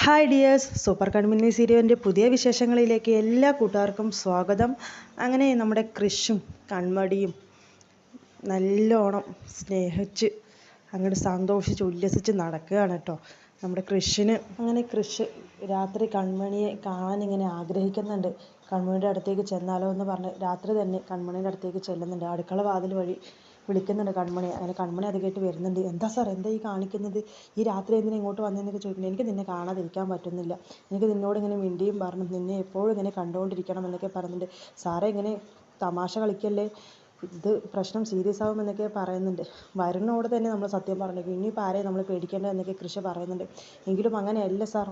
Hi dears, super കൺമിനി സീരിയലിൻ്റെ പുതിയ വിശേഷങ്ങളിലേക്ക് എല്ലാ കൂട്ടുകാർക്കും സ്വാഗതം. അങ്ങനെ നമ്മുടെ കൃഷും കൺമടിയും നല്ലോണം സ്നേഹിച്ച് അങ്ങോട്ട് സന്തോഷിച്ച് ഉല്ലസിച്ച് നടക്കുകയാണ് കേട്ടോ നമ്മുടെ കൃഷിന്. അങ്ങനെ കൃഷി രാത്രി കൺമണിയെ കാണാൻ ഇങ്ങനെ ആഗ്രഹിക്കുന്നുണ്ട്. കൺമണിയുടെ അടുത്തേക്ക് ചെന്നാലോ എന്ന് പറഞ്ഞ് രാത്രി തന്നെ കൺമണിയുടെ അടുത്തേക്ക് ചെല്ലുന്നുണ്ട്. അടുക്കള വാതിൽ വഴി വിളിക്കുന്നുണ്ട് കൺമണി. അങ്ങനെ കൺമണി അത് കേട്ട് വരുന്നുണ്ട്. എന്താ സാർ, എന്താ ഈ കാണിക്കുന്നത്? ഈ രാത്രി എന്തിനാ ഇങ്ങോട്ട് വന്നതെന്നൊക്കെ ചോദിക്കുന്നത്. എനിക്ക് നിന്നെ കാണാതിരിക്കാൻ പറ്റുന്നില്ല, എനിക്ക് നിന്നോട് ഇങ്ങനെ മിണ്ടിയും പറഞ്ഞു നിന്നെ എപ്പോഴും ഇങ്ങനെ കണ്ടുകൊണ്ടിരിക്കണം എന്നൊക്കെ പറയുന്നുണ്ട്. സാറേ, ഇങ്ങനെ തമാശ കളിക്കല്ലേ, ഇത് പ്രശ്നം സീരിയസ് ആവും എന്നൊക്കെ പറയുന്നുണ്ട്. വരുന്നോട് തന്നെ നമ്മൾ സത്യം പറഞ്ഞു, ഇനിയിപ്പോൾ ആരെയും നമ്മൾ പേടിക്കേണ്ടത് എന്നൊക്കെ കൃഷി പറയുന്നുണ്ട്. എങ്കിലും അങ്ങനെയല്ല സാർ,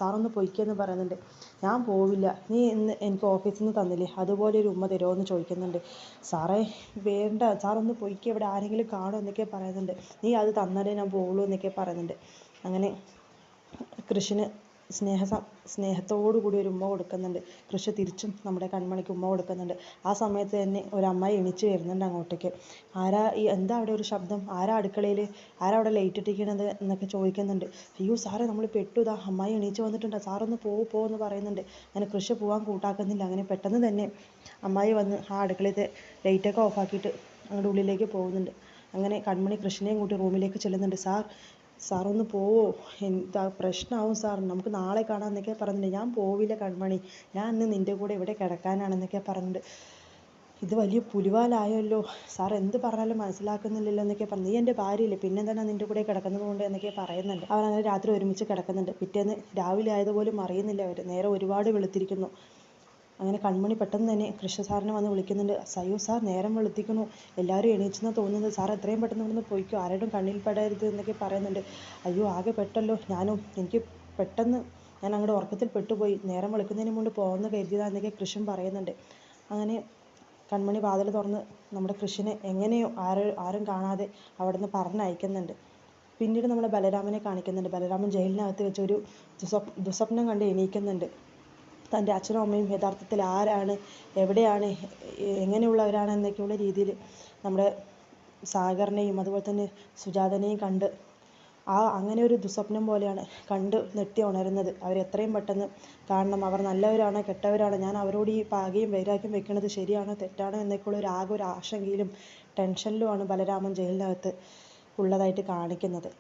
സാറൊന്ന് പൊയ്ക്കെന്ന് പറയുന്നുണ്ട്. ഞാൻ പോവില്ല, നീ ഇന്ന് എനിക്ക് ഓഫീസിൽ നിന്ന് തന്നില്ലേ അതുപോലെ ഒരു ഉമ്മ തരുമോ എന്ന് ചോദിക്കുന്നുണ്ട്. സാറേ വേണ്ട, സാറൊന്ന് പൊയ്ക്ക്, ഇവിടെ ആരെങ്കിലും കാണുമോ എന്നൊക്കെ പറയുന്നുണ്ട്. നീ അത് തന്നാലേ ഞാൻ പോവുള്ളൂ എന്നൊക്കെ പറയുന്നുണ്ട്. അങ്ങനെ കൃഷിന് സ്നേഹത്തോടു കൂടി ഒരു ഉമ്മ കൊടുക്കുന്നുണ്ട്. കൃഷി തിരിച്ചും നമ്മുടെ കൺമണിക്ക് ഉമ്മ കൊടുക്കുന്നുണ്ട്. ആ സമയത്ത് തന്നെ ഒരു അമ്മായി എണീച്ച് വരുന്നുണ്ട് അങ്ങോട്ടേക്ക്. എന്താ അവിടെ ഒരു ശബ്ദം, ആരാ അടുക്കളയിൽ, ആരാ അവിടെ ലൈറ്റ് ഇട്ടിരിക്കണത് എന്നൊക്കെ ചോദിക്കുന്നുണ്ട്. അയ്യോ സാറേ, നമ്മൾ പെട്ടുതാ, അമ്മായി എണീച്ച് വന്നിട്ടുണ്ട്, സാറൊന്ന് എന്ന് പറയുന്നുണ്ട്. അങ്ങനെ കൃഷി പോകാൻ കൂട്ടാക്കുന്നില്ല. അങ്ങനെ പെട്ടെന്ന് തന്നെ അമ്മായി വന്ന് ആ അടുക്കളയിലത്തെ ലൈറ്റൊക്കെ ഓഫാക്കിയിട്ട് അങ്ങോട്ട് ഉള്ളിലേക്ക് പോകുന്നുണ്ട്. അങ്ങനെ കൺമണി കൃഷ്ണനെയും കൂട്ടി റൂമിലേക്ക് ചെല്ലുന്നുണ്ട്. സാറൊന്ന് പോവോ, എന്താ പ്രശ്നമാവും സാർ, നമുക്ക് നാളെ കാണാം എന്നൊക്കെ പറഞ്ഞിട്ടുണ്ട്. ഞാൻ പോവില്ല കൺമണി, ഞാൻ ഇന്ന് നിൻ്റെ കൂടെ ഇവിടെ കിടക്കാനാണെന്നൊക്കെ പറഞ്ഞിട്ടുണ്ട്. ഇത് വലിയ പുലിവാലായല്ലോ, സാർ എന്ത് പറഞ്ഞാലും മനസ്സിലാക്കുന്നില്ലല്ലോ എന്നൊക്കെ പറഞ്ഞു. നീ എൻ്റെ ഭാര്യയില്ലേ, പിന്നെ എന്താണ് നിൻ്റെ കൂടെ കിടക്കുന്നത് കൊണ്ട് എന്നൊക്കെ പറയുന്നുണ്ട്. അവരങ്ങനെ രാത്രി ഒരുമിച്ച് കിടക്കുന്നുണ്ട്. പിറ്റേന്ന് രാവിലെ ആയതുപോലും അറിയുന്നില്ല അവർ. നേരെ ഒരുപാട് വെളുത്തിരിക്കുന്നു. അങ്ങനെ കൺമണി പെട്ടെന്ന് തന്നെ കൃഷ്ണ സാറിനെ വന്ന് വിളിക്കുന്നുണ്ട്. അയ്യോ സാർ, നേരം വെളുത്തിക്കുന്നു, എല്ലാവരും എണീച്ചെന്നാണ് തോന്നുന്നത്, സാർ എത്രയും പെട്ടെന്ന് ഇവിടുന്ന് പോയിക്കോ, ആരോടും കണ്ണിൽ പെടരുത് എന്നൊക്കെ പറയുന്നുണ്ട്. അയ്യോ ആകെ പെട്ടല്ലോ, എനിക്ക് പെട്ടെന്ന് ഞാൻ അങ്ങോട്ട് ഉറക്കത്തിൽ പെട്ടുപോയി, നേരം വെളുക്കുന്നതിന് മുമ്പ് പോകുന്ന കരുതിയതാന്നൊക്കെ കൃഷ്ണൻ പറയുന്നുണ്ട്. അങ്ങനെ കൺമണി വാതിൽ തുറന്ന് നമ്മുടെ കൃഷിനെ എങ്ങനെയോ ആരും കാണാതെ അവിടെ നിന്ന് പറഞ്ഞയക്കുന്നുണ്ട്. പിന്നീട് നമ്മുടെ ബലരാമനെ കാണിക്കുന്നുണ്ട്. ബലരാമൻ ജയിലിനകത്ത് വെച്ച് ഒരു ദുസ്വപ്നം കണ്ട് എണീക്കുന്നുണ്ട്. തൻ്റെ അച്ഛനും അമ്മയും യഥാർത്ഥത്തിൽ ആരാണ്, എവിടെയാണ്, എങ്ങനെയുള്ളവരാണ് എന്നൊക്കെയുള്ള രീതിയിൽ നമ്മുടെ സാഗറിനെയും അതുപോലെ തന്നെ സുജാതനെയും കണ്ട് അങ്ങനെ ഒരു ദുസ്വപ്നം പോലെയാണ് കണ്ട് ഞെട്ടി ഉണരുന്നത്. അവരെത്രയും പെട്ടെന്ന് കാണണം, അവർ നല്ലവരാണോ കെട്ടവരാണോ, ഞാൻ അവരോട് ഈ പകയും വൈരാഗ്യം വെക്കുന്നത് ശരിയാണോ തെറ്റാണോ എന്നൊക്കെയുള്ള ഒരു ആശങ്കയിലും ടെൻഷനിലുമാണ് ബലരാമൻ ജയിലിനകത്ത് ഉള്ളതായിട്ട് കാണിക്കുന്നത്.